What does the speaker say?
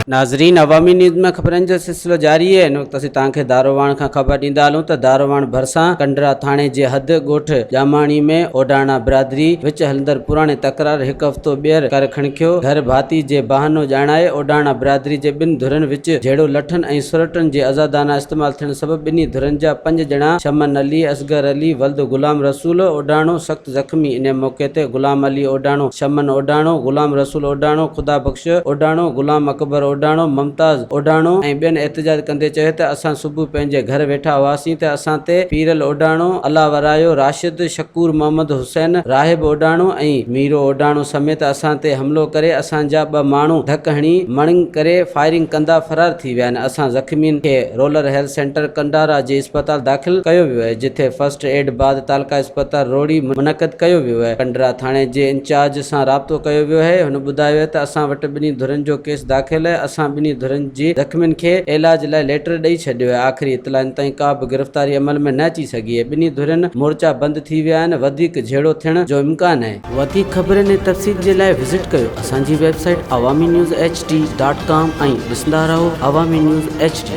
नाज़रीन, अवामी न्यूज़ में ख़बरनि जो सिलसिलो जारी है। इन वक़्तु असीं तव्हांखे दारोवाण खां ख़बर ॾींदा हलूं त दारोवाण भरिसां कंडरा थाणे जे हद ॻोठ जामाणी में ओडाणा बिरादरी विच हलंदड़ पुराणे तकरार हिकु हफ़्तो ॿीहर कर खणिकियो। घर भाती जे बहानो ॼाणाए ओडाणा बिरादरी जे ॿिनि धुरनि विच जहिड़ो लठनि ऐं सुरटनि जे आज़ादाना इस्तेमालु थियण सबबि ॿिन्ही धुरनि जा 5 ॼणा शमन अली, असगर अली, वल्द गुलाम रसूल ओडाणो सख़्त ज़ख़्मी। इन मौक़े ते गुलाम अली ओडाणो, शमन ओडाणो, गुलाम रसूल ओडाणो, ख़ुदा बख़्श ओडाणो, गुलाम अकबर ओडाणो, मुमताज़ ओडाणो ऐं ॿियनि एहतजाज कंदे चयो त असां सुबुह पंहिंजे घर वेठा हुआसीं त असां ते पीरल ओडाणो, अला वरायो, राशिद, शकूर, मोहम्मद हुसैन, राहिब ओडाणो ऐं मीरो ओडाणो समेत असां ते हमिलो करे असांजा 2 माण्हू धक हणी मणिंग करे फायरिंग कंदा फरार थी विया आहिनि। असां ज़ख़्मियुनि खे रोलर हेल्थ सेंटर कंडारा जे अस्पताल दाख़िल कयो वियो आहे, जिथे फर्स्ट एड बाद तालका अस्पताल रोड़ी मुनक़द कयो वियो आहे। कंडरा थाणे जे इंचार्ज सां राब्तो कयो वियो आहे। हुन ॿुधायो त असां वटि ॿिन्ही धुरनि जो केस दाख़िल आहे। असां ॿिन्ही धुरनि जी ज़ख़्मियुनि खे इलाज लाइ लेटर ॾेई छॾियो आहे। आख़िरी इतलाउनि ताईं का बि गिरफ़्तारी अमल में न अची सघी आहे। ॿिन्ही धुरनि मोर्चा बंदि थी विया आहिनि। वधीक झेड़ो थियण जो इम्कान आहे। वधीक ख़बरनि ऐं तफ़सील जे लाइ विज़िट कयो असांजी वेबसाइट awamiNewsHD.com ऐं ॾिसंदा रहो अवामी न्यूज़ HD।